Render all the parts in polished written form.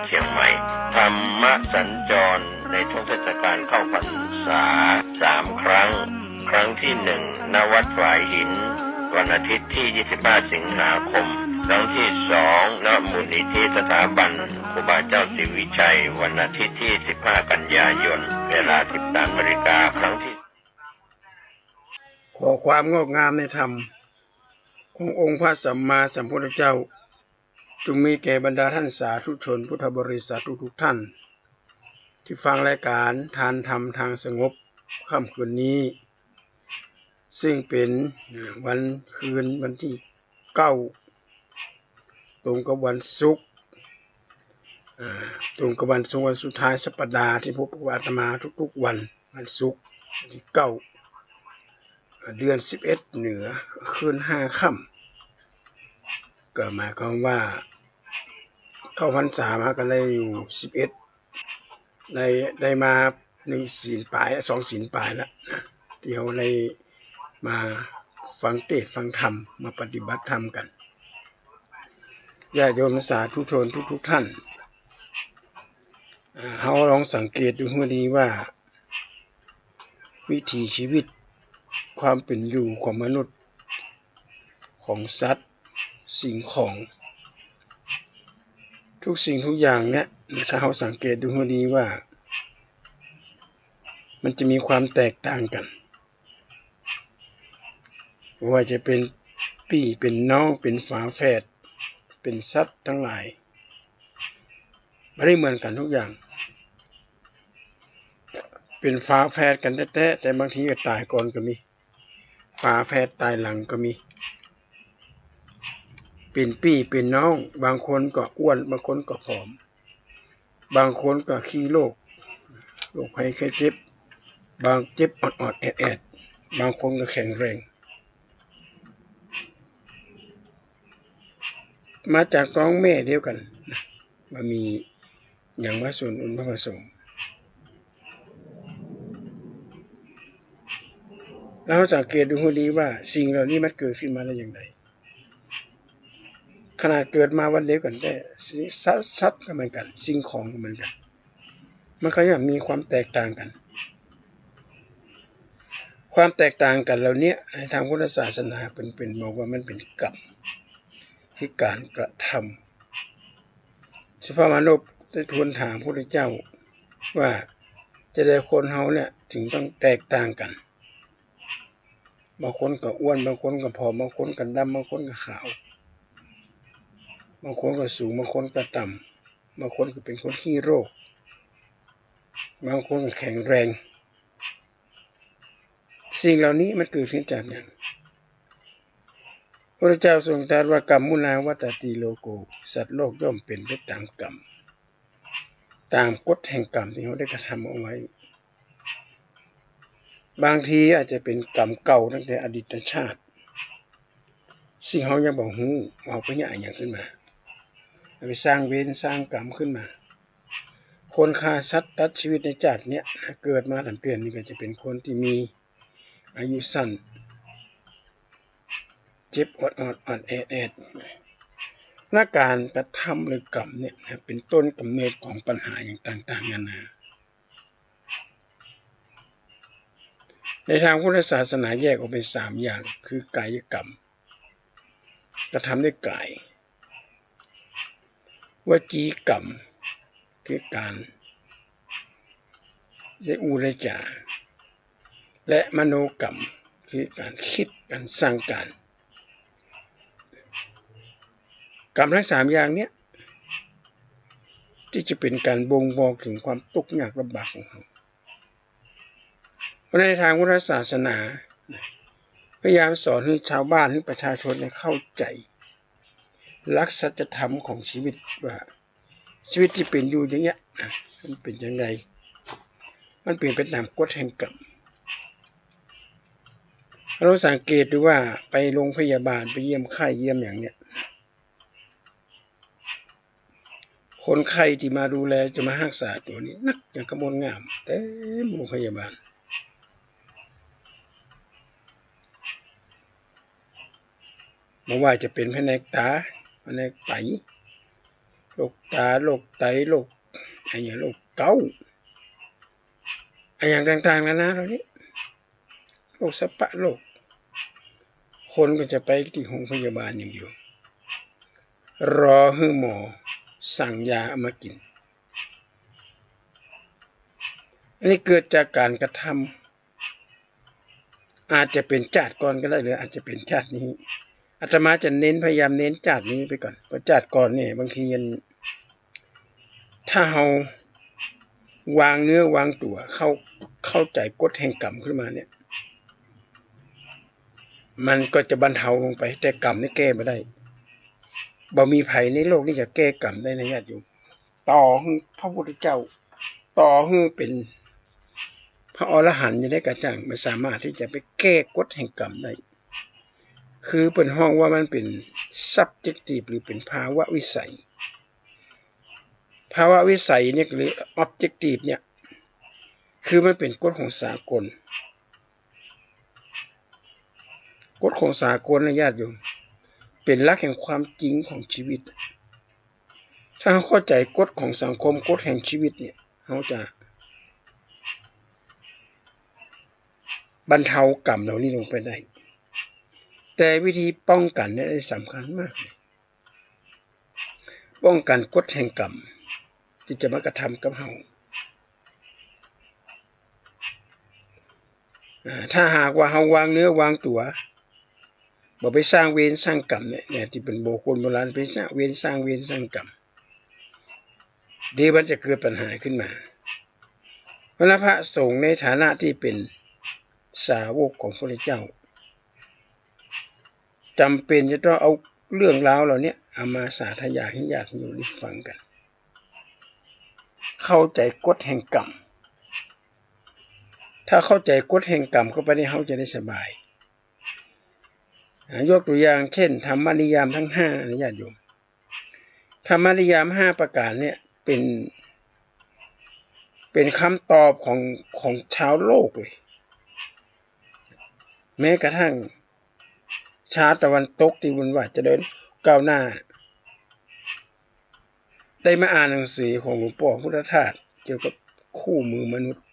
เชียงใหม่ธรรมสัญจรในช่วงเทศกาลเข้าพรรษา3 ครั้งครั้งที่1ณวัดฝายหินวันอาทิตย์ที่25 สิงหาคมครั้งที่2ณมูลนิธิสถาบันครูบาเจ้าศรีวิชัยวันอาทิตย์ที่15 กันยายนเวลา 13 นาฬิกาครั้งที่ขอความงอกงามในธรรมขององค์พระสัมมาสัมพุทธเจ้าจงมีแก่บรรดาท่านสาธุชนพุทธบริษัททุกท่านที่ฟังรายการทานธรรมทางสงบค่ำคืนนี้ซึ่งเป็นวันคืนวันที่9ตรงกับวันศุกร์ตรงกับวันศุกร์วันสุดท้ายสัปดาห์ที่พบกับอาตมาทุกๆวันศุกร์ที่9เดือน11เหนือคืน5ค่ำก็หมายความว่าเข้าพรรษามาก็เลยอยู่11ได้มา1 ศีลปลาย2 ศีลปลายแล้วนะที่เราเลยมาฟังเทศน์ฟังธรรมมาปฏิบัติธรรมกันญาติโยมสาธุชนทุกท่านเราลองสังเกตดูให้ดีว่าวิถีชีวิตความเป็นอยู่ของมนุษย์ของสัตว์สิ่งของทุกสิ่งทุกอย่างเนี่ยถ้าเราสังเกตดูให้ดีว่ามันจะมีความแตกต่างกันว่าจะเป็นพี่เป็นน้องเป็นฝาแฝดเป็นสัตว์ทั้งหลายไม่ได้เหมือนกันทุกอย่างเป็นฝาแฝดกันแท้ๆแต่บางทีก็ตายก่อนก็มีฝาแฝดตายหลังก็มีเป็นพี่เป็นน้องบางคนก็อ้วนบางคนก็ผอมบางคนก็ขี้โรคภัยไข้เจ็บบางเจ็บออดๆแอดๆบางคนก็แข็งแรงมาจากท้องแม่เดียวกันนะมามีอย่างว่าส่วนอุ่นผสมเราสังเกตดูให้ดีว่าสิ่งเหล่านี้มันเกิดขึ้นมาได้อย่างไรขนาดเกิดมาวันเดียวกันแต่สัตว์ก็เหมือนกันสิ่งของก็เหมือนกันมันก็ยังมีความแตกต่างกันความแตกต่างกันเหล่านี้ในทางพุทธศาสนาเป็นบอกว่ามันเป็นกรรมที่การกระทำสภาพมนุษย์ได้ทูลถามพระพุทธเจ้าว่าจะได้คนเฮาเนี่ยถึงต้องแตกต่างกันบางคนก็อ้วนบางคนก็ผอมบางคนก็ดำบางคนก็ขาวบางคนก็สูงบางคนก็ต่ำบางคนก็เป็นคนขี้โรคบางคนก็แข็งแรงสิ่งเหล่านี้มันเกิดขึ้นจากอย่างพระเจ้าทรงตรัสว่ากรรมมุนาวัตติโลโกสัตว์โลกย่อมเป็นไปตามกรรมตามกฎแห่งกรรมที่เขาได้กระทำเอาไว้บางทีอาจจะเป็นกรรมเก่าตั้งแต่อดีตชาติสิ่งเขายังบอกหูเอาไปเนี่ยอย่างขึ้นมาไปสร้างเวรสร้างกรรมขึ้นมาคนฆ่าสัตว์ตัดชีวิตในชาติเนี้ยเกิดมาเปลี่ยนนี่ก็จะเป็นคนที่มีอายุสั้นเจ็บอดแอดนักการกระทำหรือกรรมเนี่ยเป็นต้นกำเนิดของปัญหาอย่างต่างๆนานาในทางพุทธศาสนาแยกออกเป็น3อย่างคือกายกรรมกระทำด้วยกายวจีกรรมคือการได้อูได้จาและมโนกรรมคือการคิดการสร้างการกรรมทั้ง3อย่างเนี้ยที่จะเป็นการบ่งบอกถึงความทุกข์ยากลำบากของเราเพราะในทางพุทธศาสนาพยายามสอนให้ชาวบ้านให้ประชาชนเข้าใจหลักสัจธรรมของชีวิตว่าชีวิตที่เป็นอยู่อย่างเงี้ยมันเป็นยังไงมันเปลี่ยนไปตามกฎแห่งกรรมเราสังเกตดูว่าไปโรงพยาบาลไปเยี่ยมไข้เยี่ยมอย่างเนี้ยคนไข้ที่มาดูแลจะมารักษาตัวนี้นักอย่างกระมวลงามเต็มโรงพยาบาลไม่ว่าจะเป็นแผนกตาแผนกไต โรคตาโรคไตโรคอะไรอย่างโรคเกาต์อะไรอย่างต่างๆนานาเหล่านี้โรคสะปะโรคคนก็จะไปที่โรงพยาบาลอย่างเดียวรอให้หมอสั่งยาเอามากินอันนี้เกิดจากการกระทำอาจจะเป็นชาติก่อนก็ได้หรืออาจจะเป็นชาตินี้อาตมาจะพยายามเน้นชาตินี้ไปก่อนเพราะชาติก่อนเนี่ยบางทียันถ้าเราวางเนื้อวางตัวเข้าใจกฎแห่งกรรมขึ้นมาเนี่ยมันก็จะบรรเทาลงไปแต่กรรมนี่แก้ไม่ได้บ่มีภัยในโลกนี้จะแก้กรรมได้นะญาติโยมต่อให้พระพุทธเจ้าต่อให้เป็นพระอรหันต์จะได้กระจ่างไม่สามารถที่จะไปแก้กฎแห่งกรรมได้คือเป็นห้องว่ามันเป็น subjective หรือเป็นภาวะวิสัยภาวะวิสัยเนี่ยหรือ objective เนี่ยคือมันเป็นกฎของสากลกฎของสากลนะญาติโยมเป็นหลักแห่งความจริงของชีวิตถ้าเราเข้าใจกฎของสังคมกฎแห่งชีวิตเนี่ยเราจะบรรเทากรรมเหล่านี้ลงไปได้แต่วิธีป้องกันเนี่ยสำคัญมากเลยป้องกันกฎแห่งกรรมที่จะมากระทำกับเราถ้าหากว่าเราวางเนื้อวางตัวบ่ไปสร้างเวรสร้างกรรมเนี่ยที่เป็นโบราณไปสร้างเวรสร้างกรรมเดี๋ยวมันจะเกิดปัญหาขึ้นมาเพราะพระสงฆ์ในฐานะที่เป็นสาวกของพระพุทธเจ้าจำเป็นจะต้องเอาเรื่องราวเหล่านี้เอามาสาธยายให้ญาติโยมได้ฟังกันเข้าใจกฎแห่งกรรมถ้าเข้าใจกฎแห่งกรรมเข้าไปในเขาจะได้สบายยกตัวอย่างเช่นธรรมนิยามทั้ง5นะญาติโยมธรรมนิยาม5ประการเนี่ยเป็นคำตอบของชาวโลกเลยแม้กระทั่งชาติตะวันตกที่มันว่าจะเดินก้าวหน้าได้มาอ่านหนังสือของหลวงพ่อพุทธทาสเกี่ยวกับคู่มือมนุษย์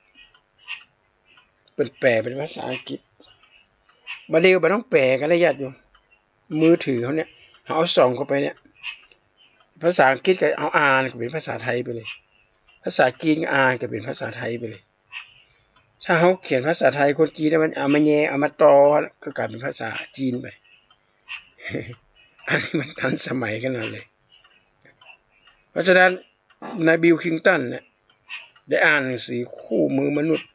เป็นแปลเป็นภาษาอังกฤษบาเดียวบ่ต้องแปลกันเลยญาติโยมมือถือเขาเนี่ยเอาส่องเข้าไปเนี่ยภาษาอังกฤษก็เอาอ่านก็เป็นภาษาไทยไปเลยภาษาจีนก็อ่านก็เป็นภาษาไทยไปเลยถ้าเขาเขียนภาษาไทยคนจีนมันเอามาแย่เอามาต่อก็กลายเป็นภาษาจีนไปอันนี้มันทันสมัยกันเลยเพราะฉะนั้นนายบิลคิงตันเนี่ยได้อ่านหนังสือคู่มือมนุษย์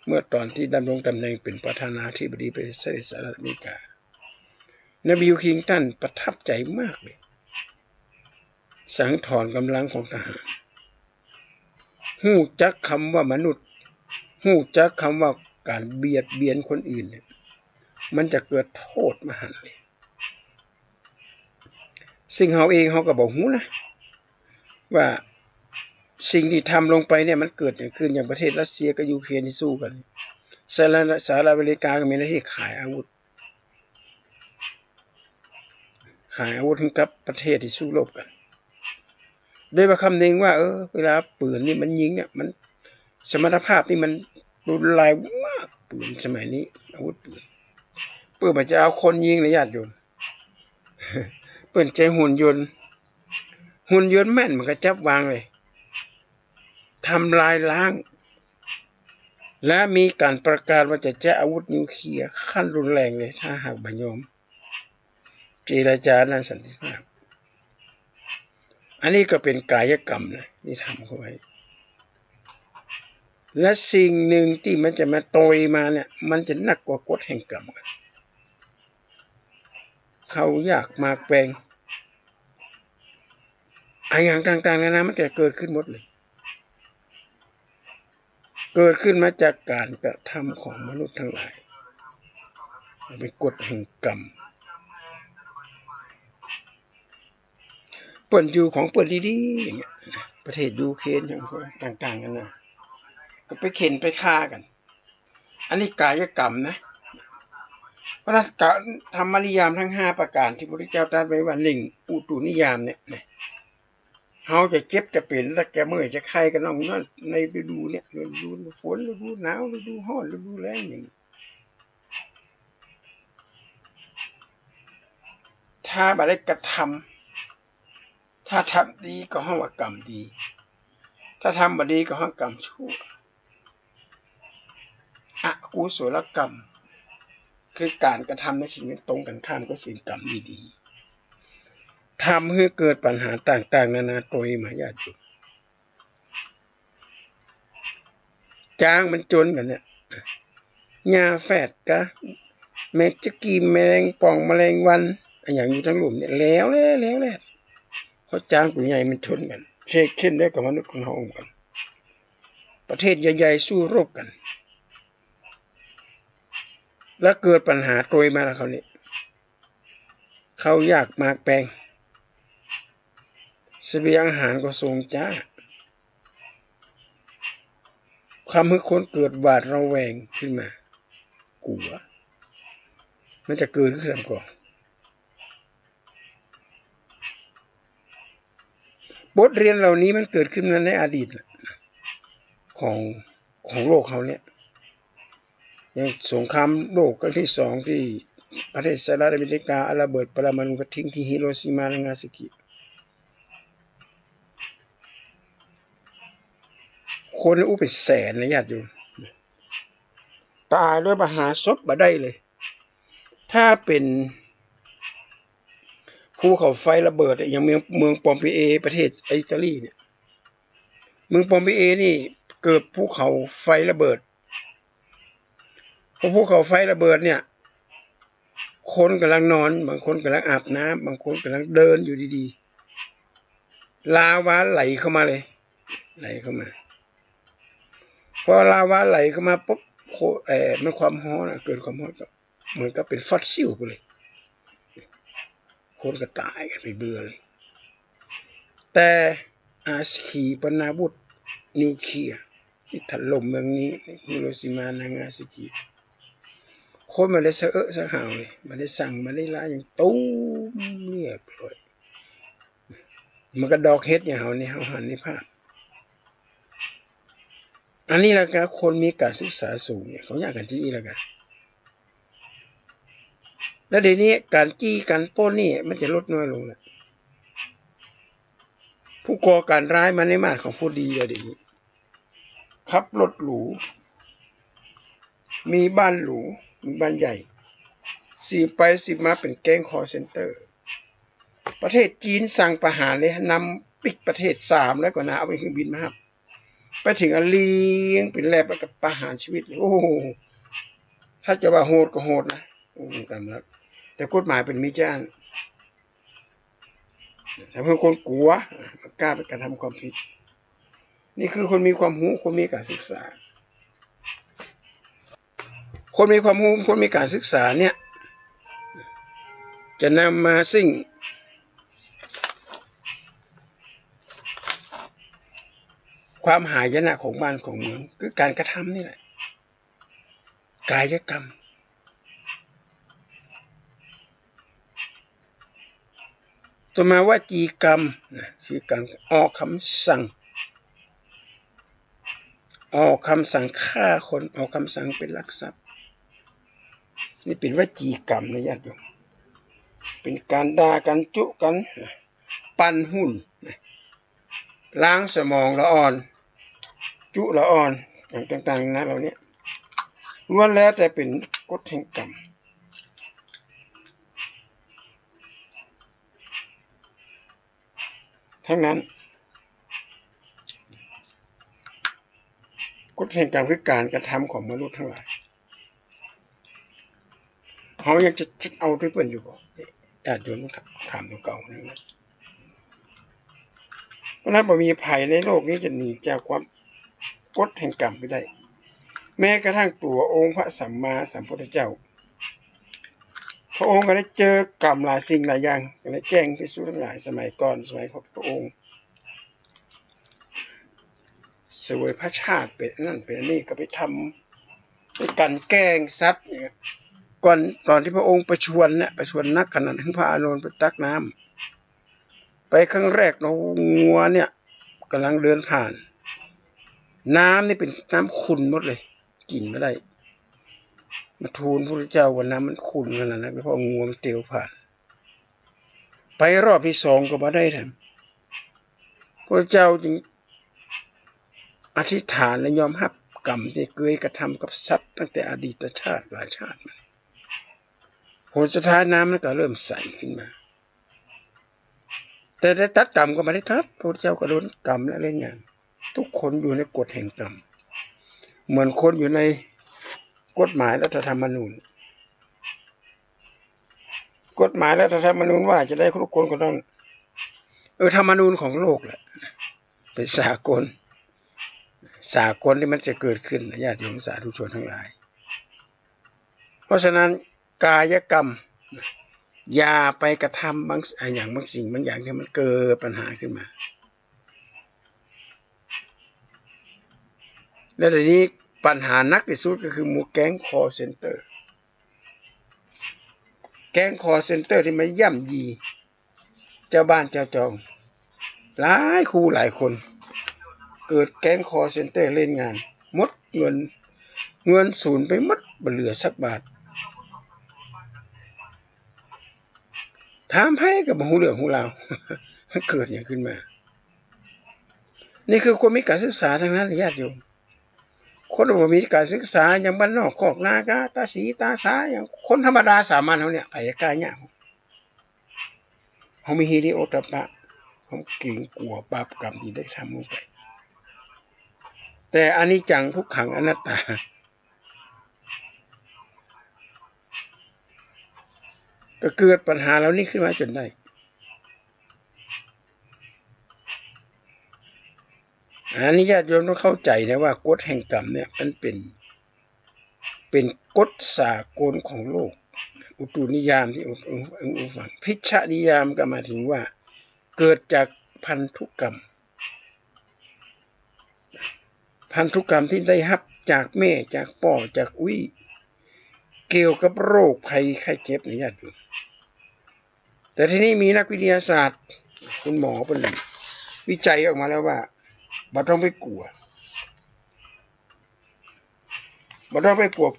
เมื่อตอนที่ดำรงตำแหน่งเป็นประธานาธิบดีประเทศสหรัฐอเมริกานายบิลคิงตันประทับใจมากเลยสังถอนกำลังของทหารฮู้จักคำว่ามนุษย์ฮู้จักคำว่าการเบียดเบียนคนอื่นเนี่ยมันจะเกิดโทษมหันต์เลยสิ่งเขาเองเขาก็บอกฮู้นะว่าสิ่งที่ทำลงไปเนี่ยมันเกิดขึ้นอย่างประเทศรัสเซียกับยูเครนที่สู้กันสหรัฐอเมริกาก็มีหน้าที่ขายอาวุธให้กับประเทศที่สู้รบกันโดยว่าคำนึงว่าเวลาปืนนี่มันยิงเนี่ยมันสมรรถภาพที่มันรุนแรงมากปืนสมัยนี้อาวุธปืนมันจะเอาคนยิงนะญาติโยมเปิ่นใจหุ่นยนต์แม่นมันก็จับวางเลยทำลายล้างและมีการประกาศว่าจะใช้อาวุธนิวเคลียร์ขั้นรุนแรงเลยถ้าหากบ่ยอมเจรจาด้านสันติภาพอันนี้ก็เป็นกายกรรมนะที่ทำเข้าไว้และสิ่งหนึ่งที่มันจะมาโตยมาเนี่ยมันจะหนักกว่ากฎแห่งกรรมกันเขาอยากมาแปลงอย่างต่างๆนะมันจะเกิดขึ้นหมดเลยเกิดขึ้นมาจากการกระทำของมนุษย์ทั้งหลายเป็นกฎแห่งกรรมเปิดอยู่ของเปิดดีๆอย่างเงี้ยประเทศยูเครนต่างๆกันนะก็ไปเข็นไปฆ่ากันอันนี้กายกรรมนะเพราะนั้นธรรมนิยามทั้ง5ประการที่พระพุทธเจ้าตรัสไว้ว่า1อุตุนิยามเนี่ย เฮาจะเจ็บจะเป็นแล้วแกเมื่อยจะไข้กันน้องนั่นในฤดูเนี่ยฤดูฝนฤดูหนาวฤดูร้อนฤดูแล้งอย่างนี้ถ้าบ่ได้กระทำถ้าทำดีก็เฮาว่ากรรมดีถ้าทำบ่ดีก็เฮากรรมชั่วอกุศลกรรมคือการกระทำในสิ่งที่ตรงกันข้ามกับสิ่งกรรมดีๆทำให้เกิดปัญหาต่างๆนานาโดยมหาญาติโยมจ้างมันจนกันเนี่ยยาแฝดกะแมจะกีแมลงป่องแมลงวันอย่างอยู่ทั้งหลุมเนี่ยแล้วเพราะจ้างผู้ใหญ่มันชนกันเช็คเช่นได้กับมนุษย์ของเฮากันประเทศใหญ่ๆสู้รบกันแล้วเกิดปัญหาโดยมาแล้วเขาเนี่ยเขาอยากมากแปลงเสบียงอาหารก็ทรงจ้าความให้คนเกิดหวาดระแวงขึ้นมากลัวมันจะเกิดขึ้นก่อนบทเรียนเหล่านี้มันเกิดขึ้นในอดีตของโลกเขาเนี่ยอย่างสงครามโลกครั้งที่2ที่ประเทศสหรัฐอเมริกาเอาระเบิดปรมาณูไปทิ้งที่ฮิโรชิมาและนางาซากิคนอุปแสนนะญาติโยมตายด้วยมหาศพบ่ได้เลยถ้าเป็นภูเขาไฟระเบิดอย่างเมืองปอมเปเอประเทศอิตาลีเนี่ยเมืองปอมเปเอนี่เกิดภูเขาไฟระเบิดพอภูเขาไฟระเบิดเนี่ยคนกำลังนอนบางคนกำลังอาบน้ำบางคนกำลังเดินอยู่ดีๆลาวาไหลเข้ามาเลยไหลเข้ามาพอลาวาไหลเข้ามาปุ๊บมันความร้อนเกิดความร้อนเหมือนกับเป็นฟอสซิลไปเลยคนก็ตายกันไปเบื่อเลยแต่ขีปนาวุธนิวเคลียร์ที่ถล่มเมืองนี้ฮิโรชิมานางาซากิคนมาได้สะสะหาวเลยมาได้สั่งมาได้ลาอย่างตู้มเรียบร้อยมันก็ดอกเฮ็ดอย่างเฮานี่เฮาหันในภาพอันนี้ละกันคนมีการศึกษาสูงเนี่ยเขาอยากกันจี้ละกันแล้วเดี๋ยวนี้การจี้การปล้นนี่มันจะลดน้อยลงแล้วผู้ก่อการร้ายมาในมาดของผู้ดีเดี๋ยวนี้ขับรถหรูมีบ้านหรูมีบ้านใหญ่สีไปสีมาเป็นแก๊งคอลเซ็นเตอร์ประเทศจีนสั่งประหารเลยนำปิกประเทศ3แล้วก็นะเอาไปเครื่องบินมาครับไปถึงเลี้ยงเป็นแลบแล้วก็ประหารชีวิตโอ้ถ้าจะว่าโหดก็โหดนะกันแล้วแต่กฎหมายเป็นมิจฉาทำให้คนกลัวกล้าไปกระทำความผิดนี่คือคนมีความรู้คนมีการศึกษาคนมีความรู้คนมีการศึกษาเนี่ยจะนำมาซึ่งความหายนะของบ้านของเมืองคือการกระทำนี่แหละกายกรรมต่อมาว่าจีกรรมนะคือการออกคำสั่งฆ่าคนออกคำสั่งเป็นลักทรัพย์นี่เป็นวจีกรรมนะญาติโยมเป็นการด่ากันจุกันปั่นหุ้นล้างสมองละอ่อนจุละอ่อนอย่างต่างๆนะเราเนี่ยล้วนแล้วแต่เป็นกฎแห่งกรรมทั้งนั้นกฎแห่งกรรมคือการกระทำของมนุษย์ทั้งหลายเขาอยากจะเอาด้วยเปิ้นอยู่ก่อนญาติโยมถามตัวเก่านะเพราะนั้นบ่มีภัยในโลกนี้จะหนีจากความกฎแห่งกรรมไม่ได้แม้กระทั่งตัวองค์พระสัมมาสัมพุทธเจ้าพระองค์ก็ได้เจอกรรมหลายสิ่งหลายอย่างก็ได้แจ้งภิกษุทั้งหลายสมัยก่อนสมัยพระองค์เสวยพระชาติเป็นนั่นเป็นนี่ก็ไปทำไปกันแกล้งสัตว์ก่อนที่พระองค์ประชวรนักขนาดถึงพระอานนท์ไปตักน้ำไป ครั้งแรกเนาะงัวเนี่ยกำลังเดินผ่านน้ำนี่เป็นน้ำขุ่นหมดเลยกินไม่ได้มาทูลพระเจ้าว่าน้ำมันขุ่นขนาดนั้นเพราะงัวมันเตียวผ่านไปรอบที่2ก็มาได้แถมพระเจ้าจึงอธิษฐานและยอมรับกรรมที่เคยกระทำกับสัตว์ตั้งแต่อดีตชาติหลายชาติมาผลสุดท้ายน้ำมันก็เริ่มใสขึ้นมาแต่ได้ตัดกรรมก็ไม่ได้ตัดพระเจ้าก็โดนกรรมและเล่นงานทุกคนอยู่ในกฎแห่งกรรมเหมือนคนอยู่ในกฎหมายรัฐธรรมนูญกฎหมายรัฐธรรมนูญว่าจะได้ทุกคนก็ต้องธรรมนูญของโลกแหละเป็นสากลที่มันจะเกิดขึ้นญาติโยมสาธุชนทั้งหลายเพราะฉะนั้นกายกรรมอย่าไปกระทำบางสิ่งบางอย่างที่มันเกิดปัญหาขึ้นมาและทีนี้ปัญหานักที่สุดก็คือหมู่แก๊งคอเซ็นเตอร์ที่มาย่ำยีเจ้าบ้านเจ้าจองหลายคู่หลายคนเกิดแก๊งคอเซ็นเตอร์เล่นงานหมดเงินสูญไปหมดบ่เหลือสักบาทถามไพ่กับหูเรื่องหูราวมันเกิดอย่างขึ้นมานี่คือคนมีการศึกษาทั้งนั้นญาติโยมคนบ่มีการศึกษาอย่างบ้านนอกคอกนากาตาสีตาสาอย่างคนธรรมดาสามัญเขาเนี่ยไผกายเนี่ยเขามีฮิริโอตปะเขาเก่งกลัวบาปกรรมที่ได้ทำลงไปแต่อนิจจังทุกขังอนัตตาก็เกิดปัญหาเหล่านี้ขึ้นมาจนได้อันนี้ญาติโยมต้องเข้าใจนะว่ากฎแห่งกรรมเนี่ยมันเป็นกฎสากลของโลกอุตุนิยามที่ฟังพิชฌนิยามก็หมายถึงว่าเกิดจากพันธุกรรมที่ได้รับจากแม่จากพ่อจากเกี่ยวกับโรคภัยไข้เจ็บในญาติโยมแต่ที่นี่มีนักวิทยาศาสตร์คุณหมอเป็นวิจัยออกมาแล้วว่าบ่ต้องไปกลัว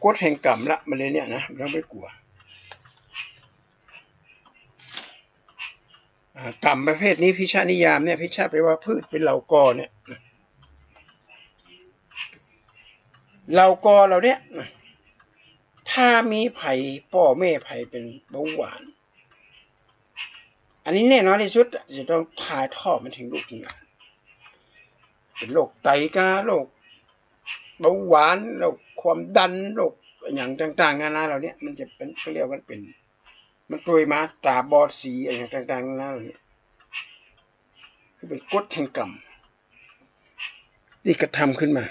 กฎแห่งกรรมละมันเลยเนี่ยนะบ่ต้องไปกลัวกรรมประเภทนี้พิชฌนิยามเนี่ยพิชฌแปลว่าพืชเป็นเหล่ากอเนี่ยเหล่ากอเราเนี่ยถ้ามีไผ่พ่อแม่ไผ่เป็นเบาหวานอันนี้แน่นอนที่สุดจะต้องถ่ายทอดมันถึงลูกถึงหลานเป็นโรคไตกาโรคเบาหวานโรคความดันโรคอย่างต่างๆนานาเหล่านี้มันจะเป็นเขาเรียกว่ามันตรวยมาตาบอดสีอย่างต่างๆนานาเหล่านี้คือเป็นกฎแห่งกรรมที่กระทำขึ้นมา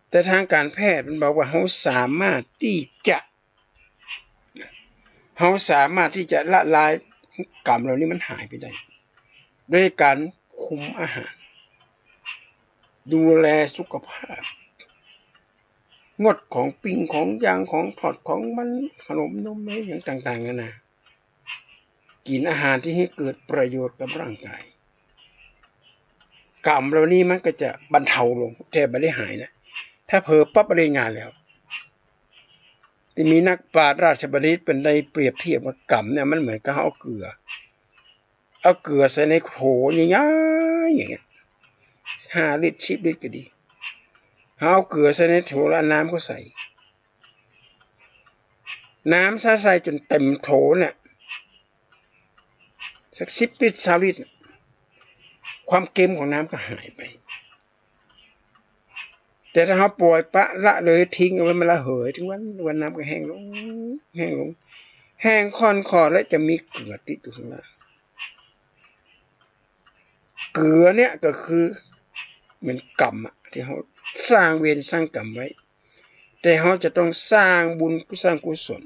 แต่ทางการแพทย์มันบอกว่าเขาสามารถที่จะละลายกรรมเหล่านี้มันหายไปได้ด้วยการคุมอาหารดูแลสุขภาพงดของปิ้งของย่างของทอดของมันขนมนมอย่างต่างๆนะกินอาหารที่ให้เกิดประโยชน์กับร่างกายกรรมเหล่านี้มันก็จะบรรเทาลงแต่ไม่ได้หายนะถ้าเผลอปั๊บอะไรงานแล้วที่มีนักปราชญ์ราชบัณฑิตเป็นได้เปรียบเทียบว่ากรรมเนี่ยมันเหมือนกับเอาเกลือใส่ในโถง่ายๆอย่างเงี้ย5 ลิตร10 ลิตรก็ดีเอาเกลือใส่ในโถแล้วน้ำก็ใส่น้ำใส่จนเต็มโถเนี่ยสัก10 ลิตร20 ลิตรความเค็มของน้ำก็หายไปแต่ถ้าเราปล่อยปะละเลยทิ้งเอาไว้มันระเหยถึงวันน้ำก็แห้งลงแห้งค่อนคอแล้วจะมีเกลือติดอยู่ข้างล่างเกลือเนี่ยก็คือเหมือนกรรมที่เขาสร้างเวรสร้างกรรมไว้แต่เขาจะต้องสร้างบุญสร้างกุศล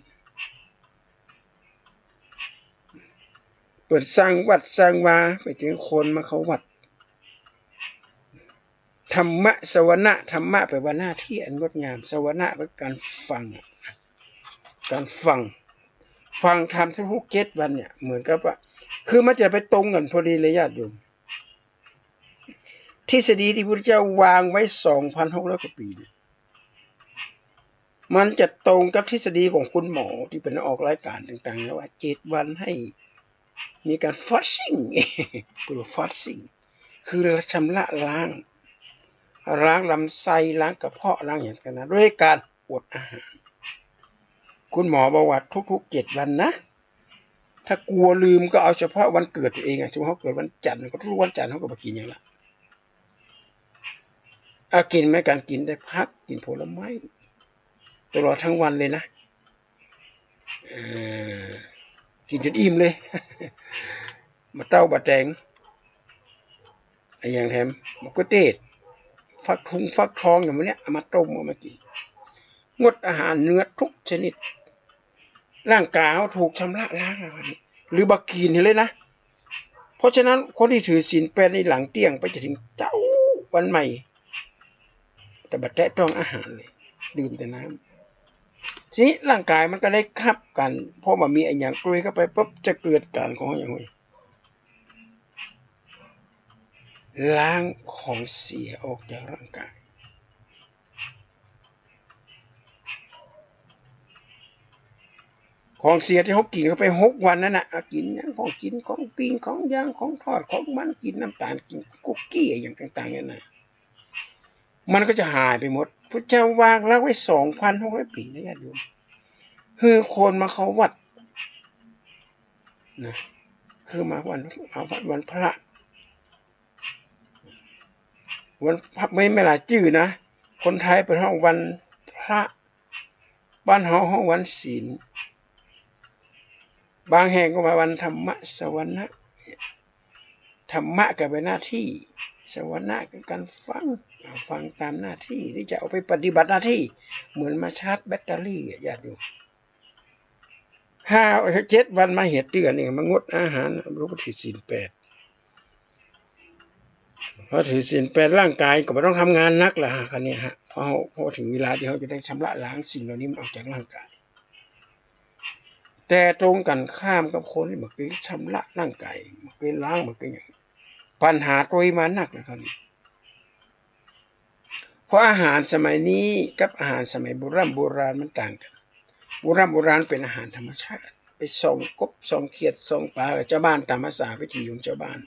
เปิดสร้างวัดสร้างวาไปถึงคนมาเขาวัดธรรมะสวนะธรรมะแปลว่าหน้าที่อันงดงามสวนะเป็นการฟัง ฟังธรรมทุก7 วันเนี่ยเหมือนกับว่าคือมันจะไปตรงกันพอดีเลยญาติโยมทฤษฎีที่พระพุทธเจ้าวางไว้ 2,600 กว่าปีเนี่ยมันจะตรงกับทฤษฎีของคุณหมอที่เป็นออกรายการต่างๆนะว่า7 วันให้มีการฟาสติ้งคือฟาสติ้งคือชำระล้างลำไส้ล้างกระเพาะล้างอย่างนั้นด้วยการอดอาหารคุณหมอบอกว่าทุกๆ7 วันนะถ้ากลัวลืมก็เอาเฉพาะวันเกิดตัวเองเฉพาะเกิดวันจันทร์ก็ทุกวันจันทร์เขาก็มากินอย่างละกินไม่การกินได้พักกินผลไม้ตลอดทั้งวันเลยนะกินจนอิ่มเลยมาเต้าบะแตงอย่างแถมมะกุเทศฟักทองอย่างนี้เอามาต้มเอามากินงดอาหารเนื้อทุกชนิดร่างกายเขาถูกชำระล้างแล้วนี่หรือบักกินเลยนะเพราะฉะนั้นคนที่ถือศีล8ในหลังเที่ยงไปจะถึงเจ้าวันใหม่แต่บัดแตะต้องอาหารเลยดื่มแต่น้ำทีนี้ร่างกายมันก็ได้ขับกันเพราะมันมีอะไรอย่างกลุยเข้าไปปุ๊บจะเกิดการของอย่างไรล้างของเสียออกจากร่างกายของเสียที่เขากินเข้าไป6 วันนั่นน่ะกินอย่างของกินของปิ้งของย่างของทอดของมันกินน้ำตาลกินคุกกี้อย่างต่างๆเนี่ยนะมันก็จะหายไปหมดพระเจ้าวางแล้วไว้ 2,600 ปีนะญาติโยมคือคนมาเขาวัดนะคือมาวันพระไม่หลายจื่อนะคนไทยเป็นห้องวันพระบ้านห้องวันศีลบางแห่งก็มาวันธรรมะสวรรค์ธรรมะก็เป็นหน้าที่สวรรค์ก็การฟังตามหน้าที่ที่จะเอาไปปฏิบัติหน้าที่เหมือนมาชาร์จแบตเตอรี่ญาติโยม7 วันมาเหตุเดือนนี่มางดอาหารรู้ว่าถือศีล 8พอถือศีล 8ร่างกายก็ไม่ต้องทำงานนักละคันนี้ฮะพอถึงเวลาที่เขาจะได้ชำระล้างสิ่งเหล่านี้มันออกจากร่างกายแต่ตรงกันข้ามกับคนที่มันก็ชำระร่างกายมันก็ล้างมันก็อย่างปัญหาตัวมาหนักเลยครับเพราะอาหารสมัยนี้กับอาหารสมัยโบราณมันต่างกันโบราณเป็นอาหารธรรมชาติไปส่องกบส่องเขียดส่องปลากับเจ้าบ้านตามภาษาวิถีของเจ้าบ้าน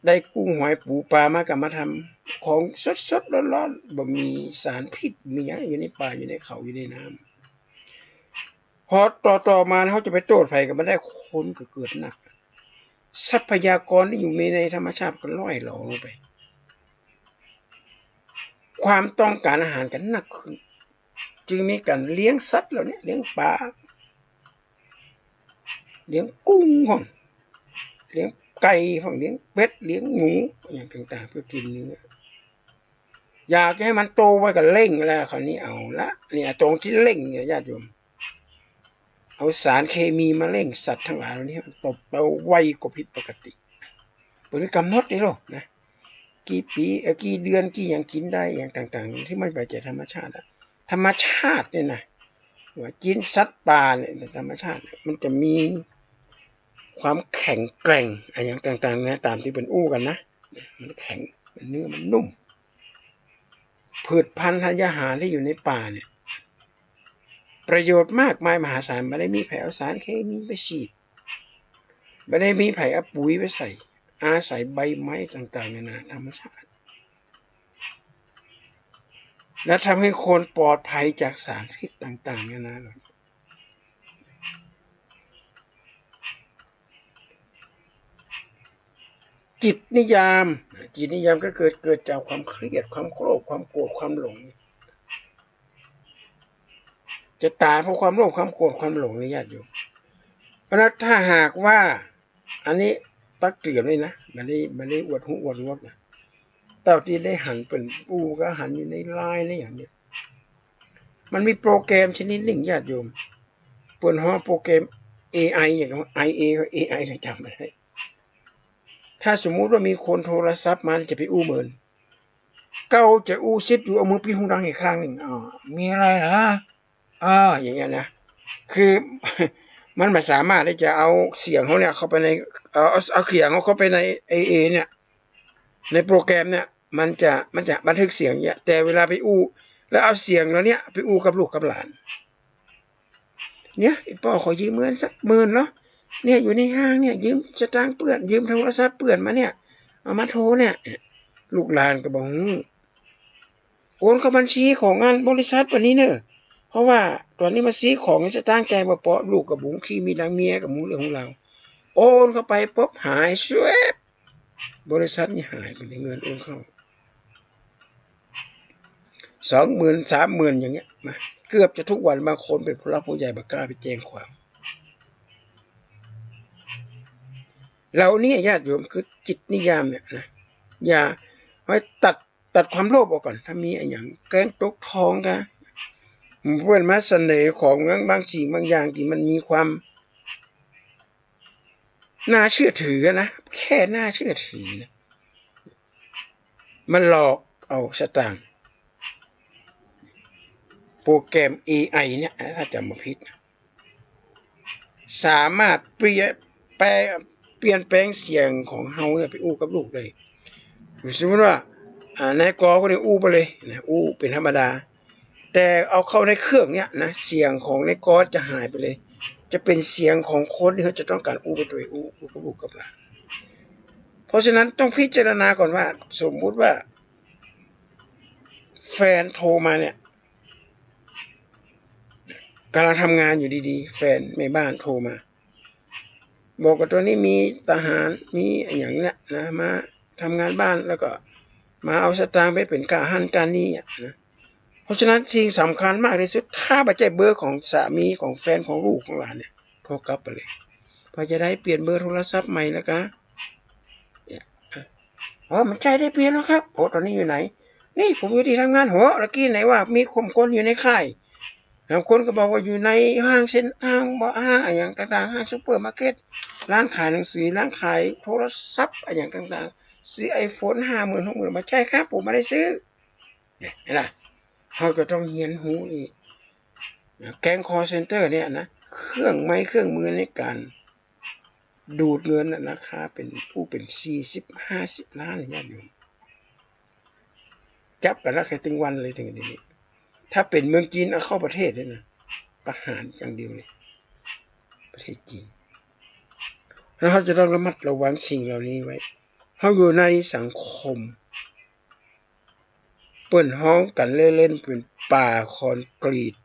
ได้กุ้งหอยปูปลามากับมาทำของสดร้อนๆบ่มีสารพิษมีอย่างอยู่ในป่าอยู่ในเขาอยู่ในน้ำพอต่อมาเขาจะไปโต้ไฟกับมันได้คนก็เกิดหนักทรัพยากรที่อยู่ในธรรมชาติก็ล่อยหลงไปความต้องการอาหารกันหนักขึ้นจึงมีการเลี้ยงสัตว์เหล่านี้เลี้ยงปลาเลี้ยงกุ้งของเลี้ยงไก่ของเลี้ยงเป็ดเลี้ยงหมูอย่างต่างๆเพื่อกินเนื้ออยากให้มันโตไว้กับเร่งแล้วคราวนี้เอาละเนี่ยตรงที่เร่งเนี่ยญาติโยมเอาสารเคมีมาเร่งสัตว์ทั้งหลายเหล่านี้มันโตไวกว่าผิดปกติเป็นกำหนดนี่หรอนะกี่ปีกี่เดือนกี่อย่างกินได้อย่างต่างๆที่มันไปจากธรรมชาติธรรมชาติเนี่ยนะว่ากินสัตว์ป่าเนี่ยธรรมชาติมันจะมีความแข็งแกร่งอะไรอย่างต่างๆนะตามที่เป็นอู้กันนะมันแข็งมันเนื้อมันนุ่มพืชพันธุ์ธัญญาหารที่อยู่ในป่าเนี่ยประโยชน์มากมายมหาศาลไม่ได้มีแผลสารเคมีไปฉีดไม่ได้มีแผลปุ๋ยไปใส่อาศัยใบไม้ต่างๆนะธรรมชาติและทำให้คนปลอดภัยจากสารพิษต่างๆนะจิตนิยามก็เกิดจากความเครียดความโกรธความโกรธความหลงจะตายเพราะความโลภความโกรธความหลงนี่ญาติโยมเพราะนั้นถ้าหากว่าอันนี้ตักเตือนเลยนะไม่ได้อวดหูอวดรสนะเต่าที่ได้หันเป็นปูก็หันอยู่ในไลน์นี่อย่างเนี้ยมันมีโปรแกรมชนิดหนึ่งญาติโยมเปิดห้องโปรแกรม AI อย่างว่า IA ก็ AI จำไม่ได้ถ้าสมมุติว่ามีคนโทรศัพท์มาจะไปอู้เมินเก้าจะอู้ซิดอยู่เอามือปีหูดังอีกข้างหนึ่งมีอะไรนะอย่างเงี้ยนะ คือ มันไม่สามารถที่จะเอาเสียงเขาเนี่ยเข้าไปในเอาเสียงเขาเข้าไปในเอเนี่ยในโปรแกรมเนี่ยมันจะบันทึกเสียงเนี่ยแต่เวลาไปอู้แล้วเอาเสียงแล้วเนี่ยไปอู้กับลูกกับหลานเนี่ยพ่อขอยืมเงินสัก10,000เนาะเนี่ยอยู่ในห้างเนี่ยยืมสตางค์เปื้อนยืมโทรศัพท์เปื้อนมาเนี่ยเอามาโทรเนี่ยลูกหลานก็บอกโอนเข้าบัญชีของงานบริษัทวันนี้เนอะเพราะว่าตอนนี้มาซื้อของสตางค์แกมาเปาะลูกกับบุ๋งขี้มีนางเมียกับหมูเรื่องของเราโอนเข้าไปปุ๊บหายสวบบริษัทนี่หายไปในเงินโอนเข้า20,000 30,000อย่างเงี้ยมาเกือบจะทุกวันบางคนเป็นผู้รับผู้ใหญ่บักกล้าไปแจ้งความเราเนี่ยญาติโยมคือจิตนิยามเนี่ยนะอย่าไว้ตัดความโลภออกก่อนถ้ามีอย่างแกงตกทองกันเพื่อนมาเสนอของบางสิ่งบางอย่างที่มันมีความน่าเชื่อถือนะแค่น่าเชื่อถือนะมันหลอกเอาสตางค์โปรแกรม AI เนี่ยถ้าจำไม่ผิดสามารถเปลี่ยนแปลงเสียงของเฮาเนี่ยไปอู้กับลูกได้สมมติว่านายกอก็ได้อู้ไปเลยนะอู้เป็นธรรมดาแต่เอาเข้าในเครื่องเนี่ยนะเสียงของนายกอจะหายไปเลยจะเป็นเสียงของคนที่เขาจะต้องการอู้ไปตัวอู้กับลูกกับหลานเพราะฉะนั้นต้องพิจารณาก่อนว่าสมมุติว่าแฟนโทรมาเนี่ยกำลังทำงานอยู่ดีๆแฟนแม่บ้านโทรมาบอกว่าตัวนี้มีทหารมีอย่างเนี้ยนะมาทำงานบ้านแล้วก็มาเอาสตางค์ไปเป็นค่าอาหารการนี้นะเพราะฉะนั้นสิ่งสำคัญมากที่สุดถ้าบัจจัยเบอร์ของสามีของแฟนของลูกของหลานเนี่ยโทรกลับไปเลยพอจะได้เปลี่ยนเบอร์โทรศัพท์ใหม่แล้วกันมันใช่ได้เปลี่ยนแล้วครับโอ้ตอนนี้อยู่ไหนนี่ผมอยู่ที่ทำงานหัวตะกี้ไหนว่ามีคนอยู่ในค่ายบางคนก็บอกว่าอยู่ในห้างเซ็นห้างอย่างต่างๆห้างซุปเปอร์มาร์เก็ตร้านขายหนังสือร้านขายโทรศัพท์อย่างต่างๆซื้อ iPhone 50,000 60,000มาใช่ครับผมไม่ได้ซื้อเนี่ยเห็นไหมเขาก็ต้องเรียนรู้อีกแก๊งคอลเซ็นเตอร์เนี่ยนะเครื่องไม้เครื่องมือในการดูดเงินราคาเป็น40-50 ล้านญาติโยมจับกันแล้วแค่ถึงวันเลยถึงนี้ถ้าเป็นเมืองจีนเอาเข้าประเทศเลยนะประหารอย่างเดียวเลยประเทศจีนแล้วเขาจะต้องระมัดระวังสิ่งเหล่านี้ไว้เขาอยู่ในสังคมเปิ่นห้องกันเล่นๆเป็นป่าคอนกรีต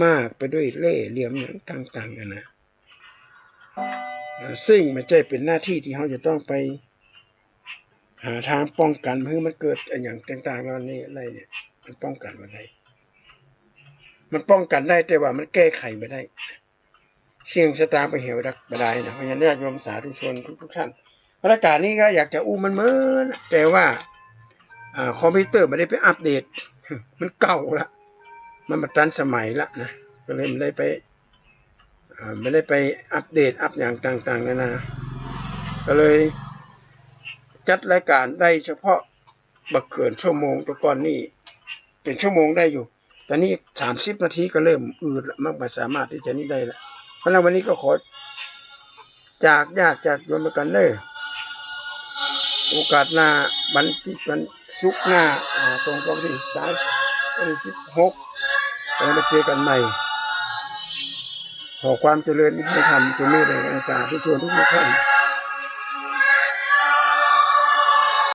มากไปด้วยเล่ห์เหลี่ยมอย่างต่างๆกันนะซึ่งไม่ใช่เป็นหน้าที่ที่เขาจะต้องไปหาทางป้องกันเพื่อมันเกิดอย่างต่างๆแล้วนี่อะไรเนี่ยมันป้องกันไม่ได้มันป้องกันได้แต่ว่ามันแก้ไขไม่ได้เสี่ยงสตางค์ไปเหวรักบดายนะเพราะฉะนั้นโยมสาธุชนทุกท่านประกาศนี้ก็อยากจะอู้มันเหมือนแต่ว่าคอมพิวเตอร์ไม่ได้ไปอัปเดตมันเก่าละมันมาทันสมัยละนะก็เลยไม่ได้ไปอัปเดตอัปอย่างต่างๆนะก็เลยจัดรายการได้เฉพาะบักเกินชั่วโมงตัวก่อนนี่เป็นชั่วโมงได้อยู่ตอนนี้30 นาทีก็เริ่มอืดละมันไม่สามารถที่จะนี่ได้ละเพราะฉะนั้นวันนี้ก็ขอจากญาติจากโยมกันเลยโอกาสหน้าวันศุกร์หน้าตรงกับที่16เรามาเจอกันใหม่ขอความเจริญในธรรมจงมีแด่สาธุชนทุกท่าน